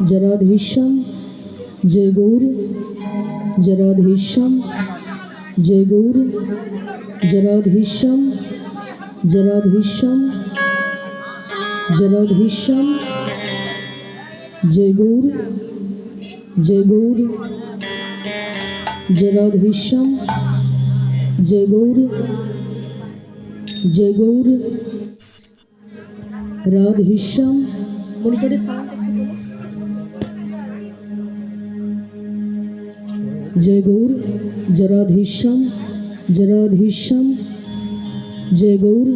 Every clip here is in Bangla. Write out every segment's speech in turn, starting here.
जराधीशम जय गौर जराधीशम जय गौर जराधीशम जराधीशम जराधीशम जय गौर जराधीशम जय गौर राधीशम मॉनिटरे साउंड जय गौर जराधीशम जराधीशम जय गौर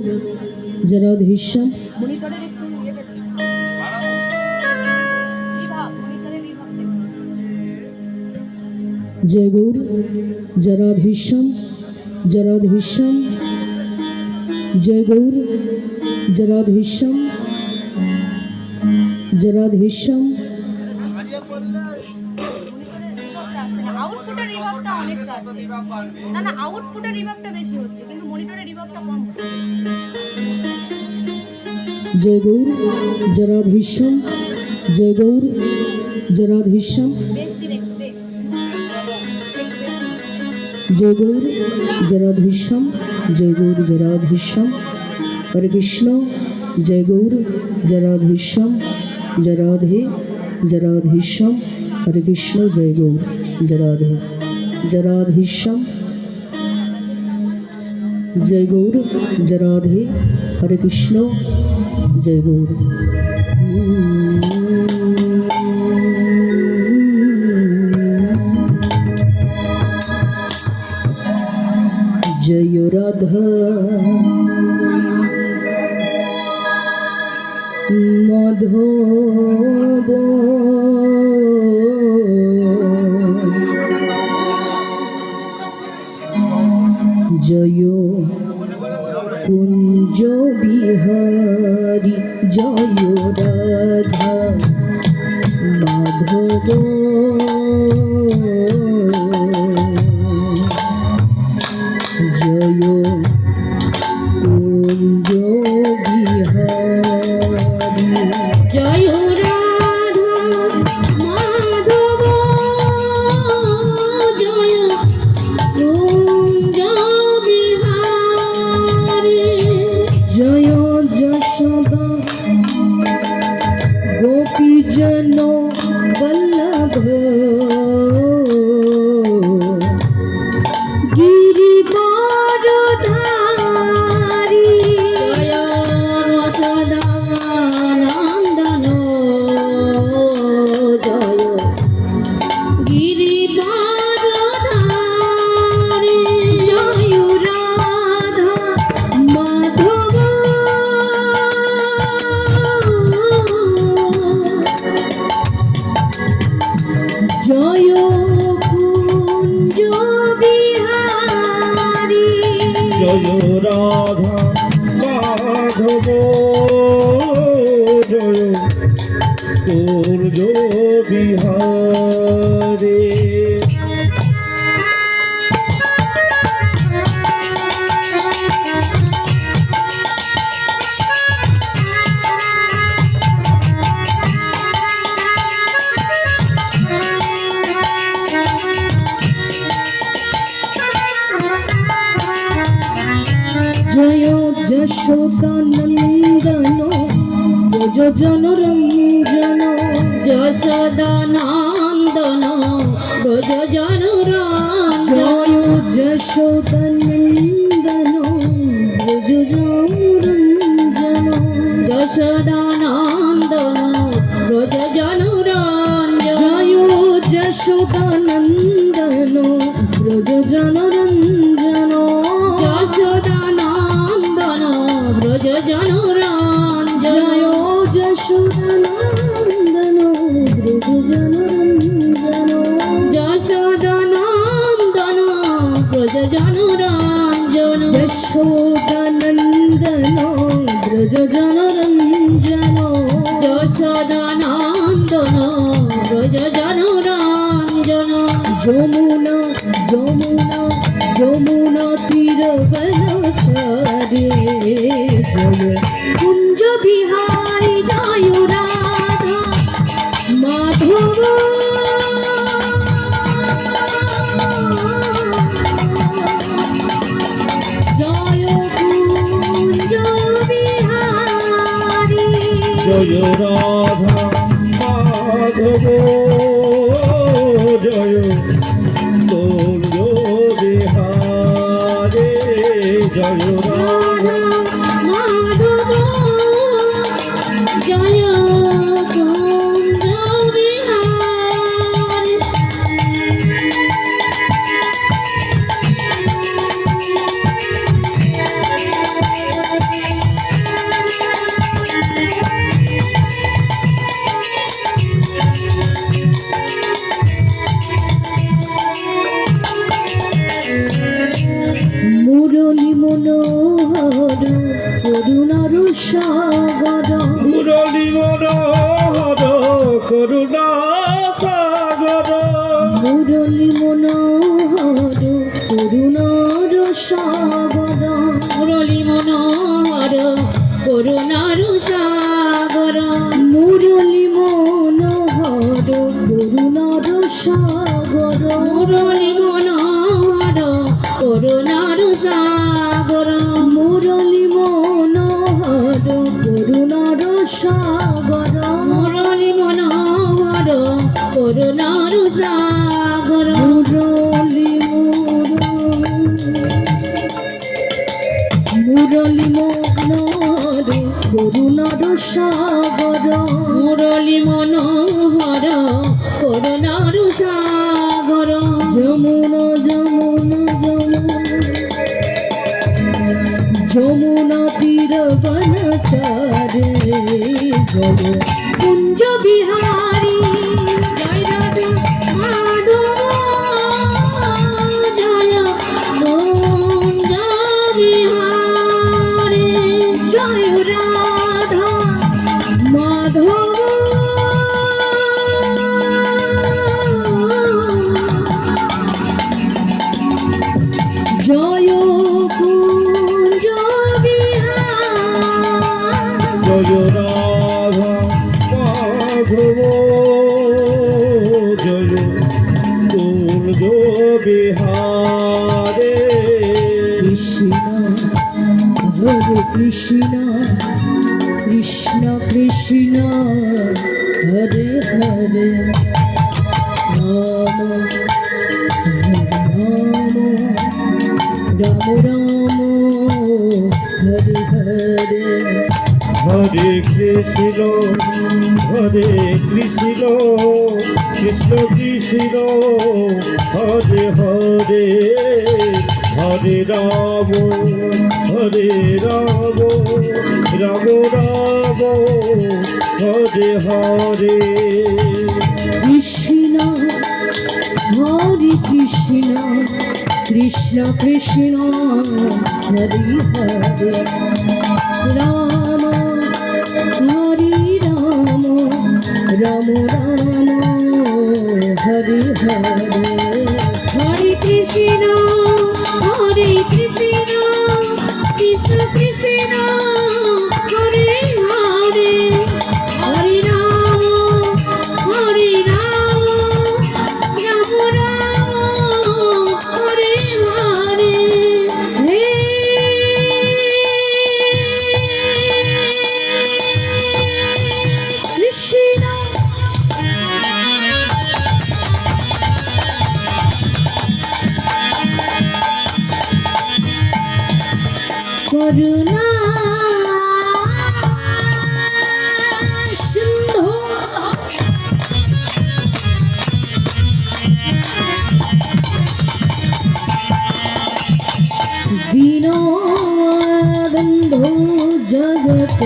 जराधीशम जय गौर जराधीशम जराधीशम जय गौर जराधीशम जराधीशम আউটপুটের রিভাবটা অনেকটা আছে না আউটপুটের রিভাবটা বেশি হচ্ছে কিন্তু মনিটরের রিভাবটা কম হচ্ছে जय गौर जराधीशम जय गौर जराधीशम বেশ ডিরেক্ট বেশ जय गौर जराधीशम जय गौर जराधीशम हरे कृष्ण जय गौर जराधीशम जराधे जराधीशम हरे कृष्ण जय गौर जराधे जराधीशम जय गौर जराधे हरे कृष्ण जय गौर जय राधा माधव जय कुंज बिहारी जय राधा माधव जय कुंज बिहारी जय राधा माधव जय कुंज बिहारी जय यशोदा गोपी जनो वल्लभ गिरिवारधारी जय रसदानंदन जय गिरिवारधारी जय राधा माधव जय कुंज बिहारी जय राधा माधव जय कुंज बिहारी जय यशोदानंदन ब्रज जनरंजन যশোদানন্দন ব্রজ জনরঞ্জন जय यशोदानंदन ब्रज जनरंजन যশোদানন্দন ব্রজ জনরঞ্জন जय यशोदानंदन ब्रज जनरंजन যশোদানন্দন ব্রজ জনরঞ্জন जय यशोदानंदन ब्रज जनरंजन যশোদানন্দন ব্রজ জনরঞ্জন यशोदानंदन ब्रज जनरंजन যশোদানন্দন ব্রজ জনরঞ্জন যমুনা যমুনা যমুনা তীরবনচারে জয় কুঞ্জ বিহারী জয় রাধা মাধব মাধব জয় কুঞ্জ বিহারী জয় রাধা মাধব জয় কুঞ্জ বিহারে জয় রাধা মাধব জয় কুঞ্জ বিহারী মুরলী মনোহর করুণার সাগর মুরলী মনোহর করুণা সাগর মুরলী মনোহর করুণার সাগর মুরলী মনোহর করুণার সাগর মুরলী মনোহর করুণার সাগর মুরলী মনোহর করুণার সাগর মুরলী মনোহর করুণার সাগর মুরলী মনোহর করুণার সাগর মুরলী মুরলী মনোহর করুণার সাগর মুরলী মনোহর করুণার সাগর যমুনা যমুনা যমুনা যমুনা তীর বনচারে জয় কুঞ্জ বিহারী জয় রাধা মাধব জয় কুঞ্জ বিহারী জয় রাধা মাধব জয় কুঞ্জ বিহারী জয় রাধা মাধব জয় কুঞ্জ বিহারে কৃষ্ণ হরে কৃষ্ণ কৃষ্ণ কৃষ্ণ হরে হরে রাম রাম রাম হরে হরে হরে কৃষ্ণ কৃষ্ণ কৃষ্ণ হরে হরে হরে রাম রাম রাম হরে হরে কৃষ্ণ হরে কৃষ্ণ কৃষ্ণ কৃষ্ণ হরে হরে রাম হরে রাম রাম রাম হরে হরে হরে কৃষ্ণ কৃষ্ণ কৃষ্ণ হরে হরে হরে রাম রাম রাম হরে হরে হে কৃষ্ণ করুণা সিন্ধু দীনবন্ধু জগত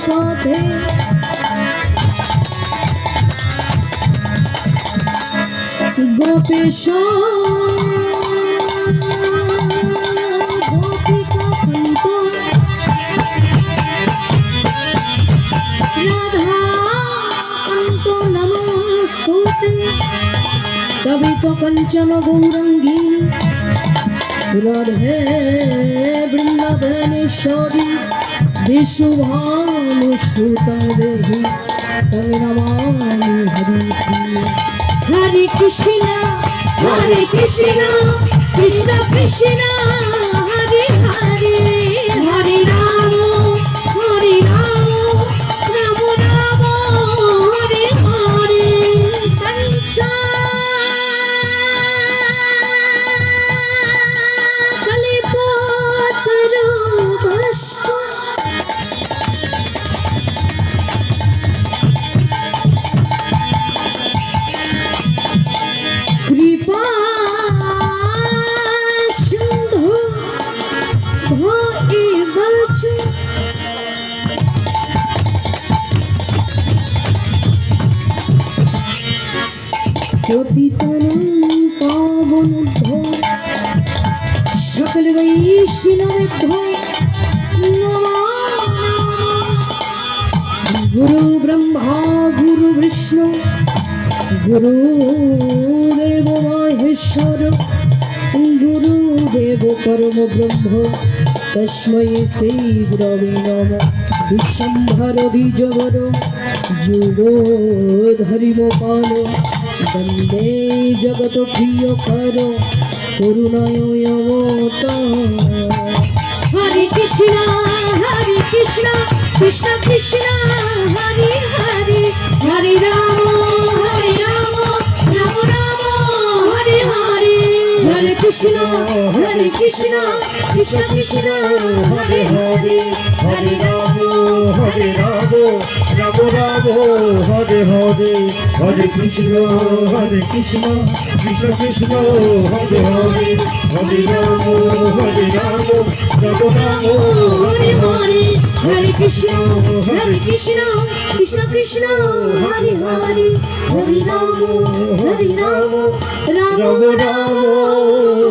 পথে গোপেশ গোপিকা পন্ত রাধা অন্ত নমস্তুতে কবি তো কঞ্চন গৌরঙ্গী রাধে বৃন্দাবনেশ্বরী বিশুভানুসুতং দেহি তং নমামি কৃষ্ণ কৃষ্ণ কৃষ্ণ হরে হরে হরে রাম রাম রাম হরে হরে কলিপতরু ভস্ম কৃপা সিন্ধু ভয়েবচ পতিতানাং পাবনেভ্যো সকল বৈষ্ণবেভ্যো নমো গুরু ব্রহ্মা গুরু বিষ্ণু গুরুদেব মহেশ্বর গুরুদেব পরম ব্রহ্ম তস্मै শ্রী গুরবে নমঃ বিশ্বম্ভর দ্বিজবর যুগ ধরিমপাল বন্দে জগত প্রিয়কর করুণায় অবতার হরে কৃষ্ণ কৃষ্ণ কৃষ্ণ হরে হরে হরে রাম রাম রাম হরে হরে হরে কৃষ্ণ কৃষ্ণ কৃষ্ণ হরে হরে হরে রাম রাম রাম হরে হরে হরে কৃষ্ণ কৃষ্ণ কৃষ্ণ হরে হরে হরে রাম রাম রাম হরে হরে হরে কৃষ্ণ কৃষ্ণ কৃষ্ণ হরে হরে হরে রাম রাম রাম রাম